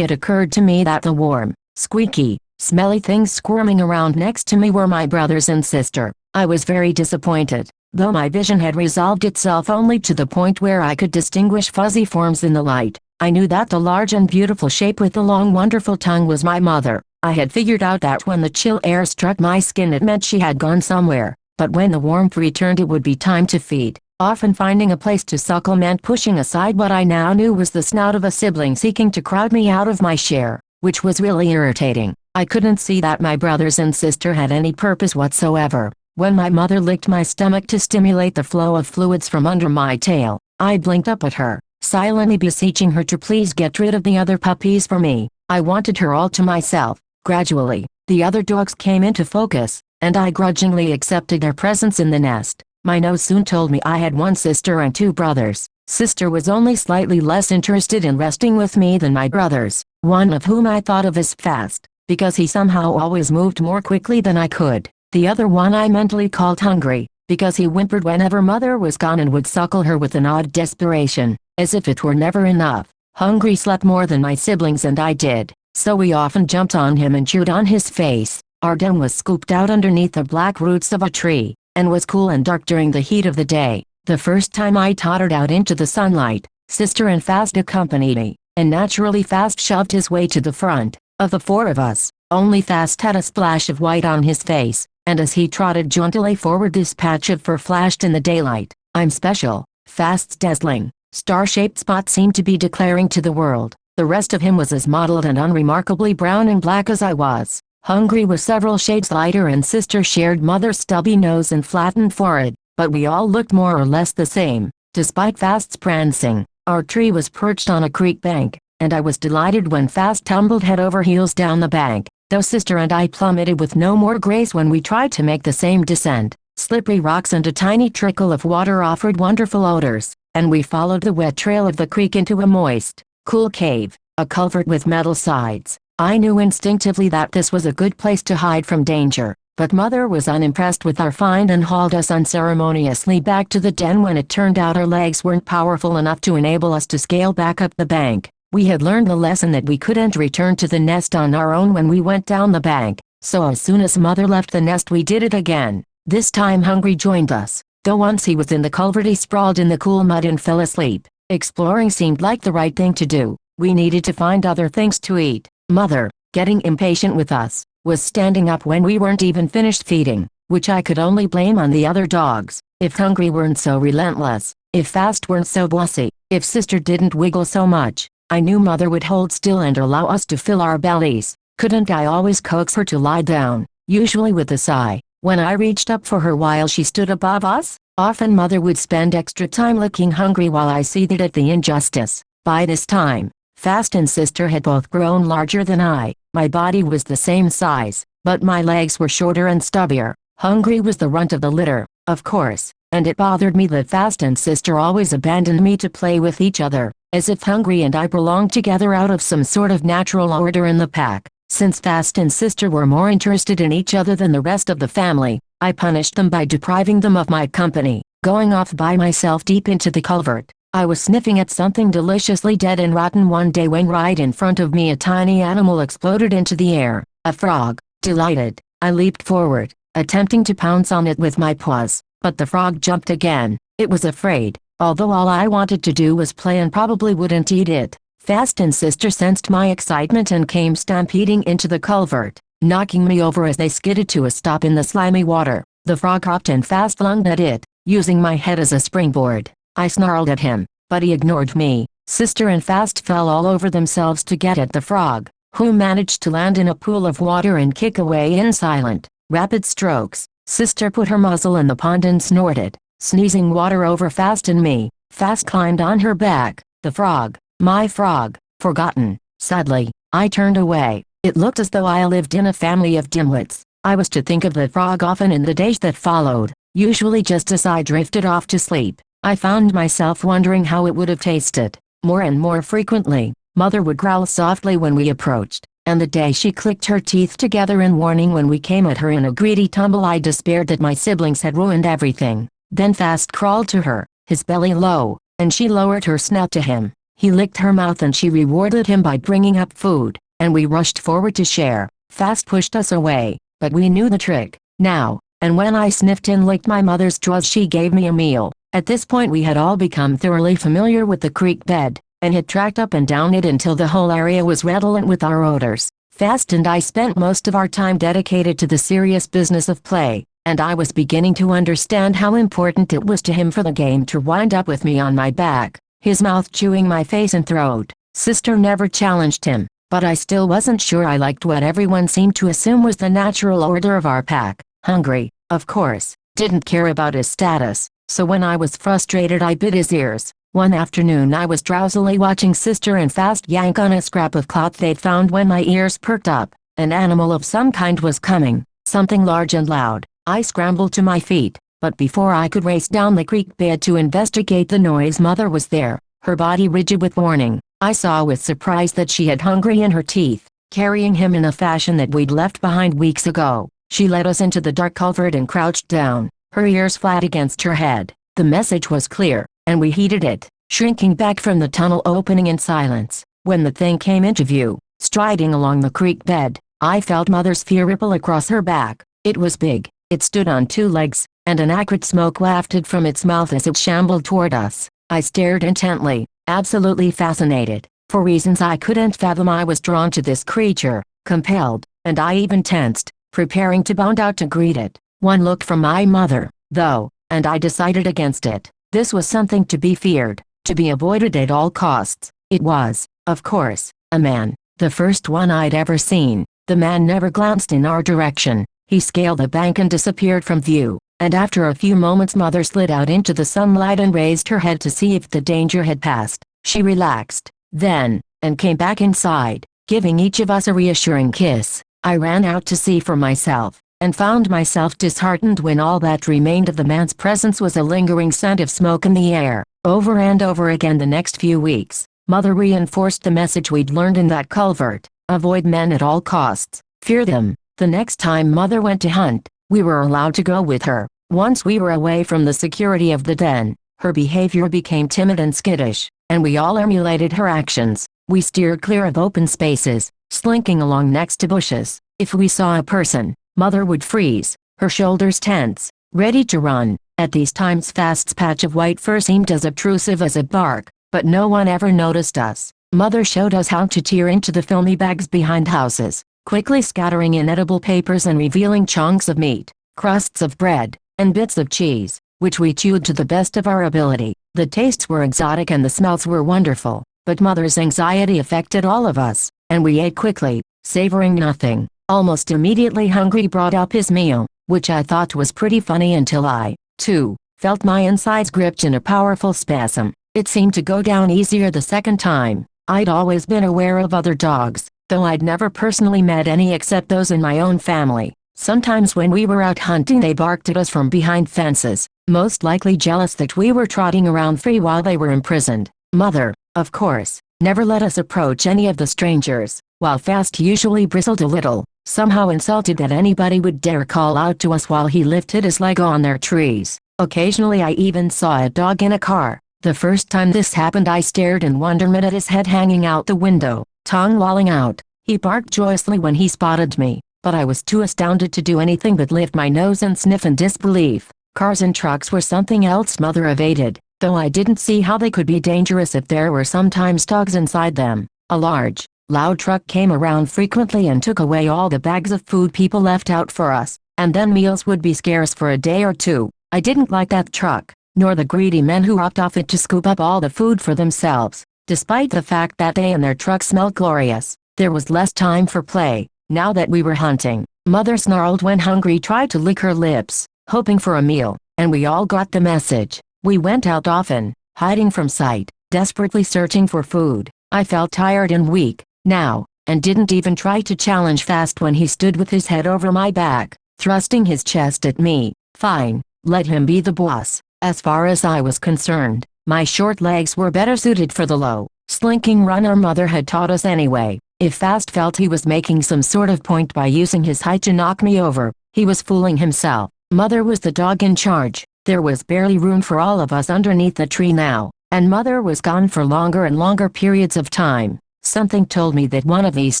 It occurred to me that the warm, squeaky, smelly things squirming around next to me were my brothers and sister. I was very disappointed, though my vision had resolved itself only to the point where I could distinguish fuzzy forms in the light. I knew that the large and beautiful shape with the long wonderful tongue was my mother. I had figured out that when the chill air struck my skin it meant she had gone somewhere, but when the warmth returned it would be time to feed. Often finding a place to suckle meant pushing aside what I now knew was the snout of a sibling seeking to crowd me out of my share, which was really irritating. I couldn't see that my brothers and sister had any purpose whatsoever. When my mother licked my stomach to stimulate the flow of fluids from under my tail, I blinked up at her, silently beseeching her to please get rid of the other puppies for me. I wanted her all to myself. Gradually, the other dogs came into focus, and I grudgingly accepted their presence in the nest. My nose soon told me I had one sister and two brothers. Sister was only slightly less interested in resting with me than my brothers, one of whom I thought of as Fast, because he somehow always moved more quickly than I could. The other one I mentally called Hungry, because he whimpered whenever mother was gone and would suckle her with an odd desperation, as if it were never enough. Hungry slept more than my siblings and I did, so we often jumped on him and chewed on his face. Our den was scooped out underneath the black roots of a tree, and was cool and dark during the heat of the day. The first time I tottered out into the sunlight, Sister and Fast accompanied me, and naturally Fast shoved his way to the front. Of the four of us, only Fast had a splash of white on his face, and as he trotted jauntily forward this patch of fur flashed in the daylight. I'm special. Fast's dazzling, star-shaped spot seemed to be declaring to the world. The rest of him was as mottled and unremarkably brown and black as I was. Hungry was several shades lighter and Sister shared mother's stubby nose and flattened forehead, but we all looked more or less the same. Despite Fast's prancing, our tree was perched on a creek bank, and I was delighted when Fast tumbled head over heels down the bank, though Sister and I plummeted with no more grace when we tried to make the same descent. Slippery rocks and a tiny trickle of water offered wonderful odors, and we followed the wet trail of the creek into a moist, cool cave, a culvert with metal sides. I knew instinctively that this was a good place to hide from danger, but Mother was unimpressed with our find and hauled us unceremoniously back to the den when it turned out our legs weren't powerful enough to enable us to scale back up the bank. We had learned the lesson that we couldn't return to the nest on our own when we went down the bank, so as soon as Mother left the nest we did it again. This time Hungry joined us, though once he was in the culvert he sprawled in the cool mud and fell asleep. Exploring seemed like the right thing to do. We needed to find other things to eat. Mother, getting impatient with us, was standing up when we weren't even finished feeding, which I could only blame on the other dogs. If Hungry weren't so relentless, if Fast weren't so bossy, if Sister didn't wiggle so much, I knew Mother would hold still and allow us to fill our bellies. Couldn't I always coax her to lie down, usually with a sigh, when I reached up for her while she stood above us? Often Mother would spend extra time licking Hungry while I seethed at the injustice. By this time, Fast and Sister had both grown larger than I. My body was the same size, but my legs were shorter and stubbier. Hungry was the runt of the litter, of course, and it bothered me that Fast and Sister always abandoned me to play with each other, as if Hungry and I belonged together out of some sort of natural order in the pack. Since Fast and Sister were more interested in each other than the rest of the family, I punished them by depriving them of my company, going off by myself deep into the culvert. I was sniffing at something deliciously dead and rotten one day when right in front of me a tiny animal exploded into the air. A frog. Delighted, I leaped forward, attempting to pounce on it with my paws, but the frog jumped again. It was afraid, although all I wanted to do was play and probably wouldn't eat it. Fast and Sister sensed my excitement and came stampeding into the culvert, knocking me over as they skidded to a stop in the slimy water. The frog hopped and Fast lunged at it, using my head as a springboard. I snarled at him, but he ignored me. Sister and Fast fell all over themselves to get at the frog, who managed to land in a pool of water and kick away in silent, rapid strokes. Sister put her muzzle in the pond and snorted, sneezing water over Fast and me. Fast climbed on her back. The frog, my frog, forgotten. Sadly, I turned away. It looked as though I lived in a family of dimwits. I was to think of the frog often in the days that followed, usually just as I drifted off to sleep. I found myself wondering how it would have tasted. More and more frequently, Mother would growl softly when we approached, and the day she clicked her teeth together in warning when we came at her in a greedy tumble I despaired that my siblings had ruined everything. Then Fast crawled to her, his belly low, and she lowered her snout to him. He licked her mouth and she rewarded him by bringing up food, and we rushed forward to share. Fast pushed us away, but we knew the trick, now, and when I sniffed and licked my mother's jaws she gave me a meal. At this point we had all become thoroughly familiar with the creek bed, and had tracked up and down it until the whole area was redolent with our odors. Fast and I spent most of our time dedicated to the serious business of play, and I was beginning to understand how important it was to him for the game to wind up with me on my back, his mouth chewing my face and throat. Sister never challenged him, but I still wasn't sure I liked what everyone seemed to assume was the natural order of our pack. Hungry, of course, didn't care about his status, so when I was frustrated I bit his ears. One afternoon I was drowsily watching Sister and Fast yank on a scrap of cloth they'd found when my ears perked up. An animal of some kind was coming, something large and loud. I scrambled to my feet, but before I could race down the creek bed to investigate the noise Mother was there, her body rigid with warning. I saw with surprise that she had Hungry in her teeth, carrying him in a fashion that we'd left behind weeks ago. She led us into the dark culvert and crouched down, her ears flat against her head. The message was clear, and we heeded it, shrinking back from the tunnel opening in silence. When the thing came into view, striding along the creek bed, I felt Mother's fear ripple across her back. It was big, it stood on two legs, and an acrid smoke wafted from its mouth as it shambled toward us. I stared intently, absolutely fascinated. For reasons I couldn't fathom I was drawn to this creature, compelled, and I even tensed, preparing to bound out to greet it. One look from my mother, though, and I decided against it. This was something to be feared, to be avoided at all costs. It was, of course, a man, the first one I'd ever seen. The man never glanced in our direction. He scaled the bank and disappeared from view, and after a few moments Mother slid out into the sunlight and raised her head to see if the danger had passed. She relaxed, then, and came back inside, giving each of us a reassuring kiss. I ran out to see for myself, and found myself disheartened when all that remained of the man's presence was a lingering scent of smoke in the air. Over and over again the next few weeks, Mother reinforced the message we'd learned in that culvert: avoid men at all costs, fear them. The next time Mother went to hunt, we were allowed to go with her. Once we were away from the security of the den, her behavior became timid and skittish, and we all emulated her actions. We steered clear of open spaces, slinking along next to bushes. If we saw a person, Mother would freeze, her shoulders tense, ready to run. At these times Fast's patch of white fur seemed as obtrusive as a bark, but no one ever noticed us. Mother showed us how to tear into the filmy bags behind houses, quickly scattering inedible papers and revealing chunks of meat, crusts of bread, and bits of cheese, which we chewed to the best of our ability. The tastes were exotic and the smells were wonderful, but Mother's anxiety affected all of us, and we ate quickly, savoring nothing. Almost immediately Hungry brought up his meal, which I thought was pretty funny until I, too, felt my insides gripped in a powerful spasm. It seemed to go down easier the second time. I'd always been aware of other dogs, though I'd never personally met any except those in my own family. Sometimes when we were out hunting they barked at us from behind fences, most likely jealous that we were trotting around free while they were imprisoned. Mother, of course, never let us approach any of the strangers, while Fast usually bristled a little, somehow insulted that anybody would dare call out to us while he lifted his leg on their trees. Occasionally I even saw a dog in a car. The first time this happened I stared in wonderment at his head hanging out the window, tongue lolling out. He barked joyously when he spotted me, but I was too astounded to do anything but lift my nose and sniff in disbelief. Cars and trucks were something else Mother evaded, though I didn't see how they could be dangerous if there were sometimes dogs inside them. A large, loud truck came around frequently and took away all the bags of food people left out for us, and then meals would be scarce for a day or two. I didn't like that truck, nor the greedy men who hopped off it to scoop up all the food for themselves. Despite the fact that they and their truck smelled glorious, there was less time for play, now that we were hunting. Mother snarled when Hungry tried to lick her lips, hoping for a meal, and we all got the message. We went out often, hiding from sight, desperately searching for food. I felt tired and weak, now, and didn't even try to challenge Fast when he stood with his head over my back, thrusting his chest at me. Fine, let him be the boss. As far as I was concerned, my short legs were better suited for the low, slinking run our mother had taught us anyway. If Fast felt he was making some sort of point by using his height to knock me over, he was fooling himself. Mother was the dog in charge. There was barely room for all of us underneath the tree now. and mother was gone for longer and longer periods of time. Something told me that one of these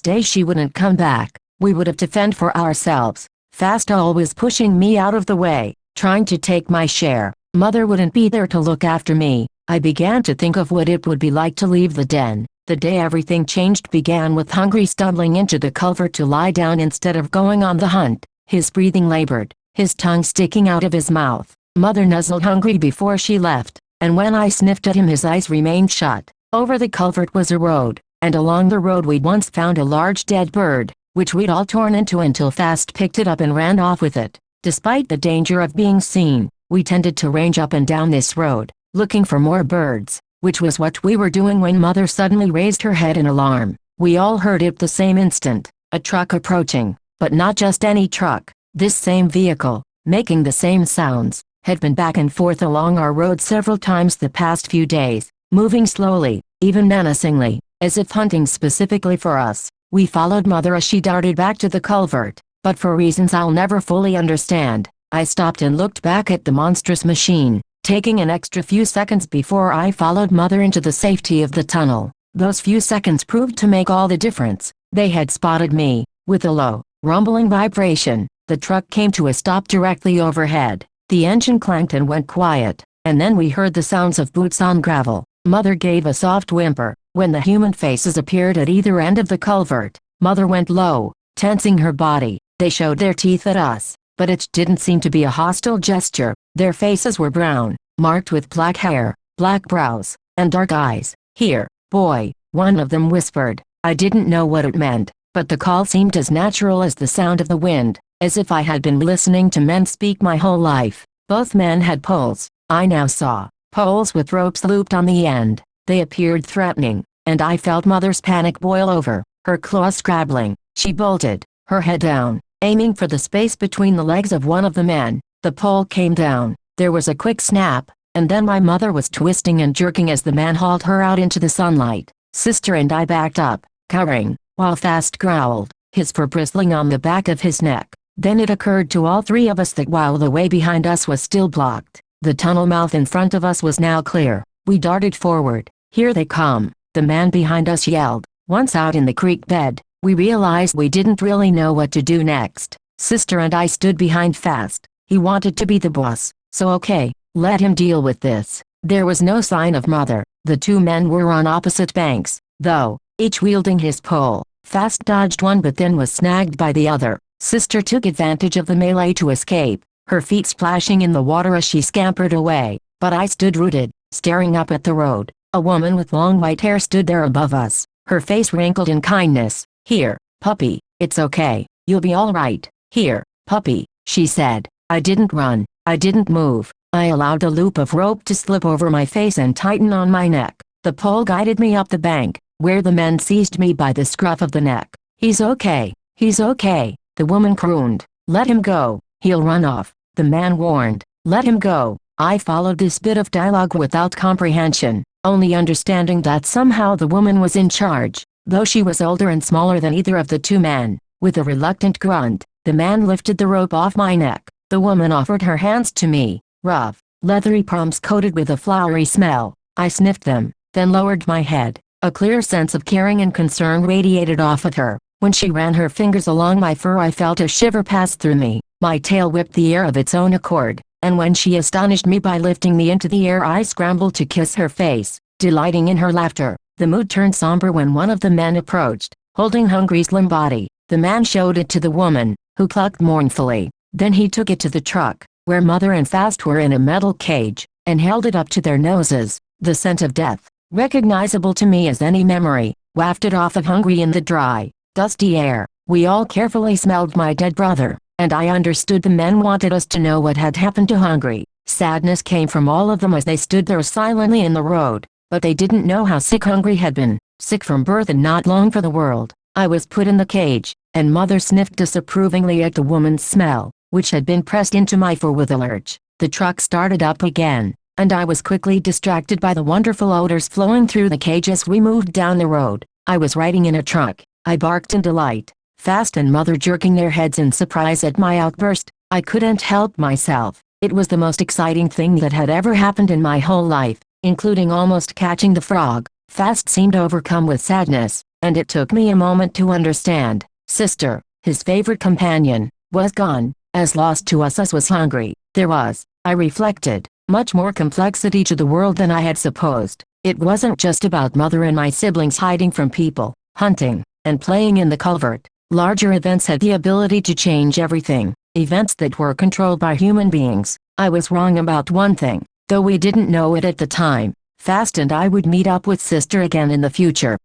days she wouldn't come back. We would have to fend for ourselves. Fast always pushing me out of the way, trying to take my share. Mother wouldn't be there to look after me. I began to think of what it would be like to leave the den. The day everything changed began with Hungry stumbling into the culvert to lie down instead of going on the hunt. His breathing labored, his tongue sticking out of his mouth. Mother nuzzled Hungry before she left, and when I sniffed at him his eyes remained shut. Over the culvert was a road, and along the road we'd once found a large dead bird, which we'd all torn into until Fast picked it up and ran off with it. Despite the danger of being seen, we tended to range up and down this road, looking for more birds, which was what we were doing when Mother suddenly raised her head in alarm. We all heard it the same instant, a truck approaching, but not just any truck. This same vehicle, making the same sounds, had been back and forth along our road several times the past few days, moving slowly, even menacingly, as if hunting specifically for us. We followed Mother as she darted back to the culvert, but for reasons I'll never fully understand, I stopped and looked back at the monstrous machine, taking an extra few seconds before I followed Mother into the safety of the tunnel. Those few seconds proved to make all the difference. They had spotted me. With a low, rumbling vibration, the truck came to a stop directly overhead. The engine clanked and went quiet, and then we heard the sounds of boots on gravel. Mother gave a soft whimper. When the human faces appeared at either end of the culvert, Mother went low, tensing her body. They showed their teeth at us, but it didn't seem to be a hostile gesture. Their faces were brown, marked with black hair, black brows, and dark eyes. "Here, boy," one of them whispered. I didn't know what it meant, but the call seemed as natural as the sound of the wind, as if I had been listening to men speak my whole life. Both men had poles. I now saw poles with ropes looped on the end. They appeared threatening, and I felt Mother's panic boil over, her claws scrabbling. She bolted, her head down, aiming for the space between the legs of one of the men. The pole came down. There was a quick snap, and then my mother was twisting and jerking as the man hauled her out into the sunlight. Sister and I backed up, cowering, while Fast growled, his fur bristling on the back of his neck. Then it occurred to all three of us that while the way behind us was still blocked, the tunnel mouth in front of us was now clear. We darted forward. "Here they come," the man behind us yelled. Once out in the creek bed, we realized we didn't really know what to do next. Sister and I stood behind Fast. He wanted to be the boss, so okay, let him deal with this. There was no sign of Mother. The two men were on opposite banks, though, each wielding his pole. Fast dodged one but then was snagged by the other. Sister took advantage of the melee to escape, her feet splashing in the water as she scampered away, but I stood rooted, staring up at the road. A woman with long white hair stood there above us, her face wrinkled in kindness. "Here, puppy, it's okay, you'll be all right. Here, puppy," she said. I didn't run, I didn't move. I allowed the loop of rope to slip over my face and tighten on my neck. The pole guided me up the bank, where the men seized me by the scruff of the neck. He's okay, the woman crooned. "Let him go, he'll run off," the man warned. "Let him go." I followed this bit of dialogue without comprehension, only understanding that somehow the woman was in charge, though she was older and smaller than either of the two men. With a reluctant grunt, the man lifted the rope off my neck. The woman offered her hands to me, rough, leathery palms coated with a flowery smell. I sniffed them, then lowered my head. A clear sense of caring and concern radiated off of her. When she ran her fingers along my fur I felt a shiver pass through me. My tail whipped the air of its own accord, and when she astonished me by lifting me into the air I scrambled to kiss her face, delighting in her laughter. The mood turned somber when one of the men approached, holding Hungry's slim body. The man showed it to the woman, who clucked mournfully. Then he took it to the truck, where Mother and Fast were in a metal cage, and held it up to their noses. The scent of death, recognizable to me as any memory, wafted off of Hungry in the dry, dusty air. We all carefully smelled my dead brother, and I understood the men wanted us to know what had happened to Hungry. Sadness came from all of them as they stood there silently in the road, but they didn't know how sick Hungry had been, sick from birth and not long for the world. I was put in the cage, and Mother sniffed disapprovingly at the woman's smell, which had been pressed into my fur with a lurch. The truck started up again, and I was quickly distracted by the wonderful odors flowing through the cage as we moved down the road. I was riding in a truck. I barked in delight, Fast and Mother jerking their heads in surprise at my outburst. I couldn't help myself. It was the most exciting thing that had ever happened in my whole life. including almost catching the frog. Fast seemed overcome with sadness, and it took me a moment to understand. Sister, his favorite companion, was gone, as lost to us as was hungry. There was, I reflected, much more complexity to the world than I had supposed. It wasn't just about mother and my siblings hiding from people, hunting, and playing in the culvert. Larger events had the ability to change everything, events that were controlled by human beings. I was wrong about one thing, though we didn't know it at the time. Fast and I would meet up with sister again in the future.